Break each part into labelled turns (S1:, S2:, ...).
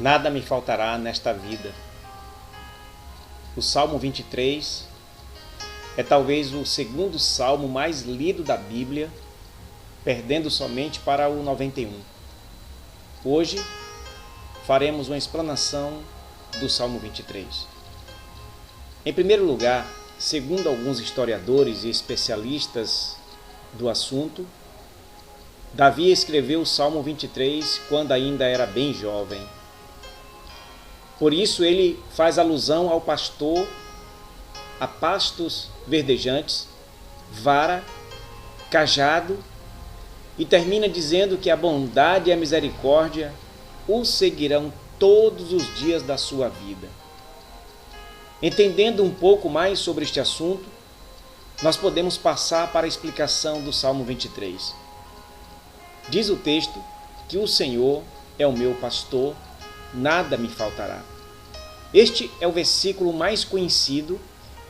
S1: Nada me faltará nesta vida. O Salmo 23 é talvez o segundo salmo mais lido da Bíblia, perdendo somente para o 91. Hoje faremos uma explanação do Salmo 23. Em primeiro lugar, segundo alguns historiadores e especialistas do assunto, Davi escreveu o Salmo 23 quando ainda era bem jovem. Por isso ele faz alusão ao pastor, a pastos verdejantes, vara, cajado, e termina dizendo que a bondade e a misericórdia o seguirão todos os dias da sua vida. Entendendo um pouco mais sobre este assunto, nós podemos passar para a explicação do Salmo 23. Diz o texto que o Senhor é o meu pastor, nada me faltará. Este é o versículo mais conhecido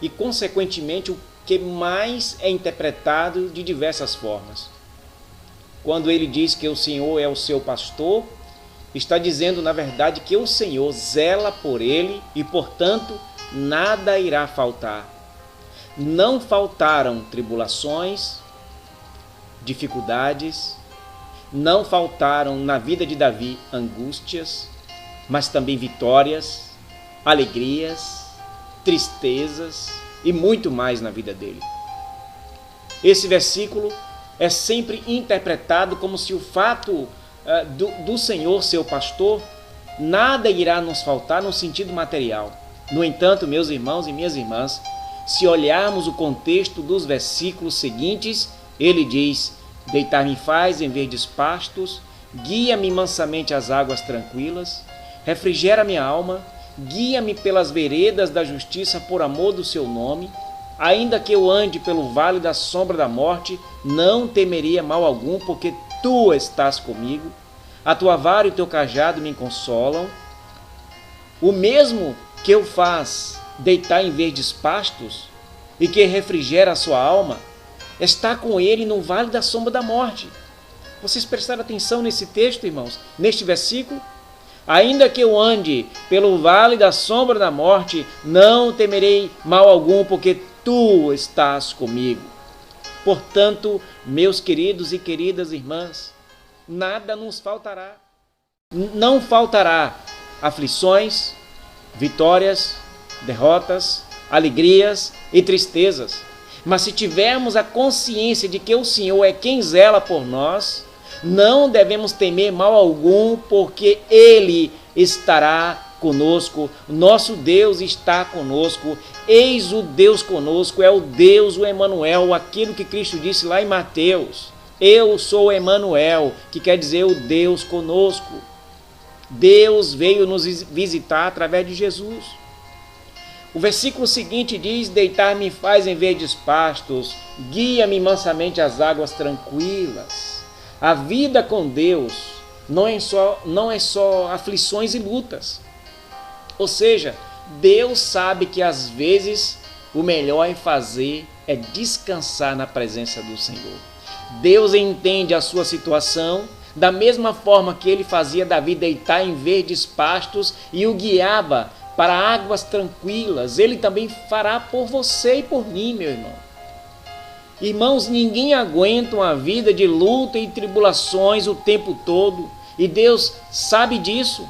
S1: e, consequentemente, o que mais é interpretado de diversas formas. Quando ele diz que o Senhor é o seu pastor, está dizendo, na verdade, que o Senhor zela por ele e, portanto, nada irá faltar. Não faltaram tribulações, dificuldades, não faltaram na vida de Davi angústias, mas também vitórias, alegrias, tristezas e muito mais na vida dele. Esse versículo é sempre interpretado como se o fato do Senhor ser o pastor, nada irá nos faltar no sentido material. No entanto, meus irmãos e minhas irmãs, se olharmos o contexto dos versículos seguintes, ele diz: deitar-me faz em verdes pastos, guia-me mansamente às águas tranquilas, refrigera minha alma, guia-me pelas veredas da justiça por amor do seu nome. Ainda que eu ande pelo vale da sombra da morte, não temeria mal algum, porque tu estás comigo. A tua vara e o teu cajado me consolam. O mesmo que eu faz deitar em verdes pastos e que refrigera a sua alma, está com ele no vale da sombra da morte. Vocês prestaram atenção nesse texto, irmãos? Neste versículo? Ainda que eu ande pelo vale da sombra da morte, não temerei mal algum, porque tu estás comigo. Portanto, meus queridos e queridas irmãs, nada nos faltará. Não faltará aflições, vitórias, derrotas, alegrias e tristezas. Mas se tivermos a consciência de que o Senhor é quem zela por nós, não devemos temer mal algum, porque Ele estará conosco. Nosso Deus está conosco. Eis o Deus conosco, é o Deus, o Emanuel, aquilo que Cristo disse lá em Mateus. Eu sou o Emanuel, que quer dizer o Deus conosco. Deus veio nos visitar através de Jesus. O versículo seguinte diz: deitar-me faz em verdes pastos, guia-me mansamente às águas tranquilas. A vida com Deus não é só aflições e lutas. Ou seja, Deus sabe que às vezes o melhor a fazer é descansar na presença do Senhor. Deus entende a sua situação, da mesma forma que ele fazia Davi deitar em verdes pastos e o guiava para águas tranquilas, ele também fará por você e por mim, meu irmão. Irmãos, ninguém aguenta uma vida de luta e tribulações o tempo todo, e Deus sabe disso.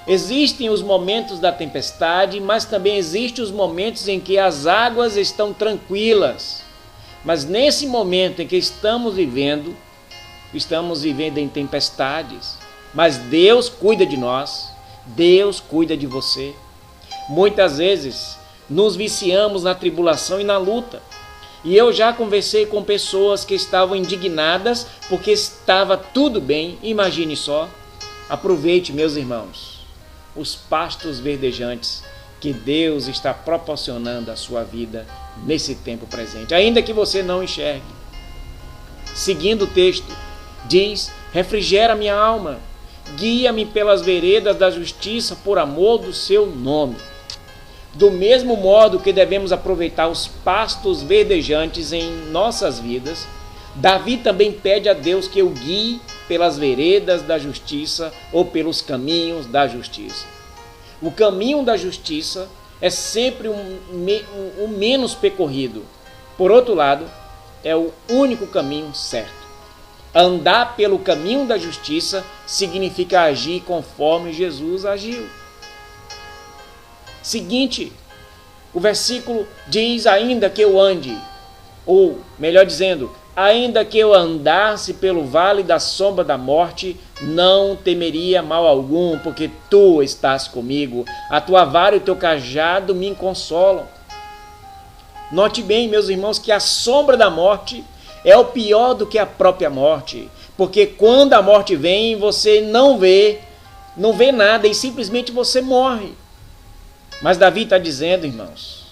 S1: Existem os momentos da tempestade, mas também existem os momentos em que as águas estão tranquilas. Mas nesse momento em que estamos vivendo em tempestades. Mas Deus cuida de nós, Deus cuida de você. Muitas vezes nos viciamos na tribulação e na luta. E eu já conversei com pessoas que estavam indignadas porque estava tudo bem. Imagine só. Aproveite, meus irmãos, os pastos verdejantes que Deus está proporcionando à sua vida nesse tempo presente, ainda que você não enxergue. Seguindo o texto, diz: refrigera minha alma, guia-me pelas veredas da justiça por amor do seu nome. Do mesmo modo que devemos aproveitar os pastos verdejantes em nossas vidas, Davi também pede a Deus que o guie pelas veredas da justiça ou pelos caminhos da justiça. O caminho da justiça é sempre o menos percorrido. Por outro lado, é o único caminho certo. Andar pelo caminho da justiça significa agir conforme Jesus agiu. Seguinte, o versículo diz: ainda que eu ande, ou melhor dizendo, ainda que eu andasse pelo vale da sombra da morte, não temeria mal algum, porque tu estás comigo, a tua vara e o teu cajado me consolam. Note bem, meus irmãos, que a sombra da morte é o pior do que a própria morte, porque quando a morte vem, você não vê nada e simplesmente você morre. Mas Davi está dizendo, irmãos,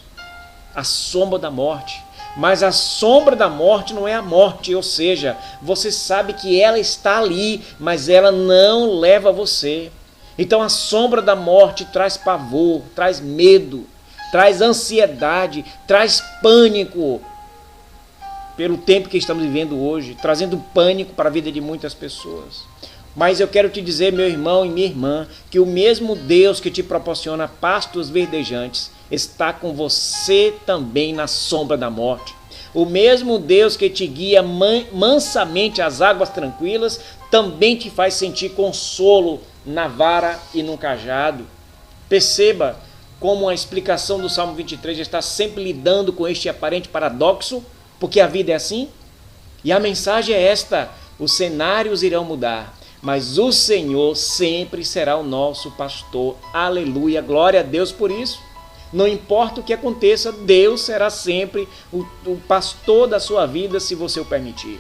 S1: a sombra da morte. Mas a sombra da morte não é a morte, ou seja, você sabe que ela está ali, mas ela não leva você. Então a sombra da morte traz pavor, traz medo, traz ansiedade, traz pânico pelo tempo que estamos vivendo hoje, trazendo pânico para a vida de muitas pessoas. Mas eu quero te dizer, meu irmão e minha irmã, que o mesmo Deus que te proporciona pastos verdejantes está com você também na sombra da morte. O mesmo Deus que te guia mansamente às águas tranquilas também te faz sentir consolo na vara e no cajado. Perceba como a explicação do Salmo 23 está sempre lidando com este aparente paradoxo, porque a vida é assim. E a mensagem é esta: os cenários irão mudar, mas o Senhor sempre será o nosso pastor. Aleluia, glória a Deus por isso. Não importa o que aconteça, Deus será sempre o pastor da sua vida, se você o permitir.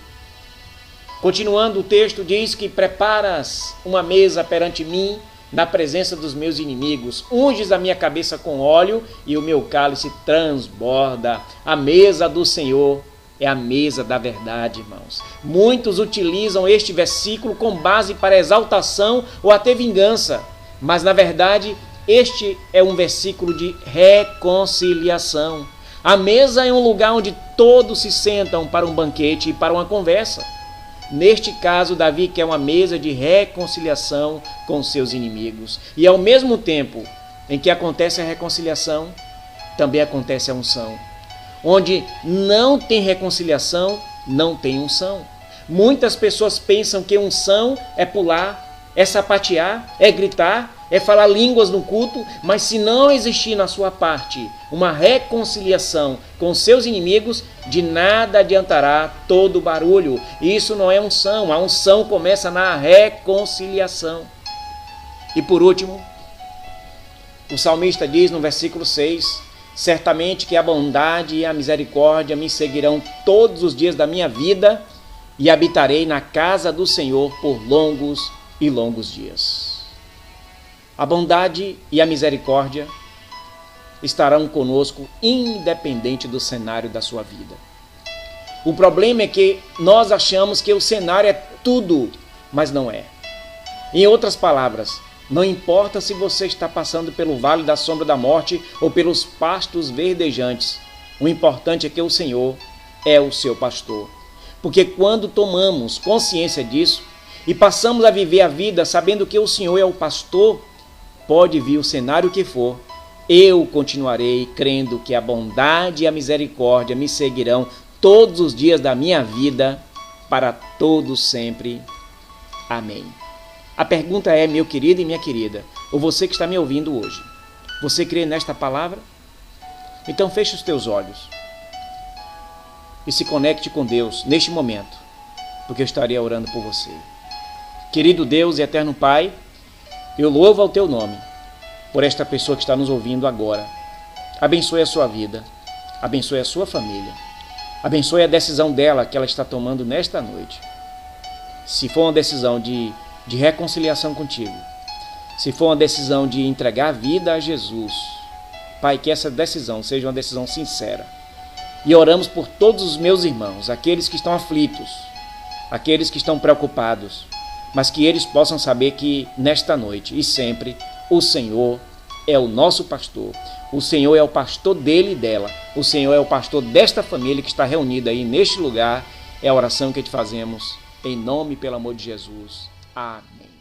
S1: Continuando, o texto diz que preparas uma mesa perante mim, na presença dos meus inimigos. Unges a minha cabeça com óleo e o meu cálice transborda. A mesa do Senhor é a mesa da verdade, irmãos. Muitos utilizam este versículo com base para exaltação ou até vingança, mas na verdade este é um versículo de reconciliação. A mesa é um lugar onde todos se sentam para um banquete e para uma conversa. Neste caso, Davi quer uma mesa de reconciliação com seus inimigos. E ao mesmo tempo em que acontece a reconciliação, também acontece a unção. Onde não tem reconciliação, não tem unção. Muitas pessoas pensam que unção é pular, é sapatear, é gritar, é falar línguas no culto, mas se não existir na sua parte uma reconciliação com seus inimigos, de nada adiantará todo o barulho. Isso não é unção, a unção começa na reconciliação. E por último, o salmista diz no versículo 6, certamente que a bondade e a misericórdia me seguirão todos os dias da minha vida e habitarei na casa do Senhor por longos e longos dias. A bondade e a misericórdia estarão conosco independente do cenário da sua vida. O problema é que nós achamos que o cenário é tudo, mas não é. Em outras palavras, não importa se você está passando pelo vale da sombra da morte ou pelos pastos verdejantes, o importante é que o Senhor é o seu pastor. Porque quando tomamos consciência disso e passamos a viver a vida sabendo que o Senhor é o pastor, pode vir o cenário que for, eu continuarei crendo que a bondade e a misericórdia me seguirão todos os dias da minha vida, para todos sempre. Amém. A pergunta é, meu querido e minha querida, ou você que está me ouvindo hoje, você crê nesta palavra? Então feche os teus olhos e se conecte com Deus neste momento, porque eu estarei orando por você. Querido Deus e eterno Pai, eu louvo ao teu nome por esta pessoa que está nos ouvindo agora. Abençoe a sua vida, abençoe a sua família, abençoe a decisão dela que ela está tomando nesta noite. Se for uma decisão de reconciliação contigo, se for uma decisão de entregar a vida a Jesus, Pai, que essa decisão seja uma decisão sincera. E oramos por todos os meus irmãos, aqueles que estão aflitos, aqueles que estão preocupados, mas que eles possam saber que nesta noite e sempre o Senhor é o nosso pastor. O Senhor é o pastor dele e dela. O Senhor é o pastor desta família que está reunida aí neste lugar. É a oração que te fazemos Em nome e pelo amor de Jesus. Amém.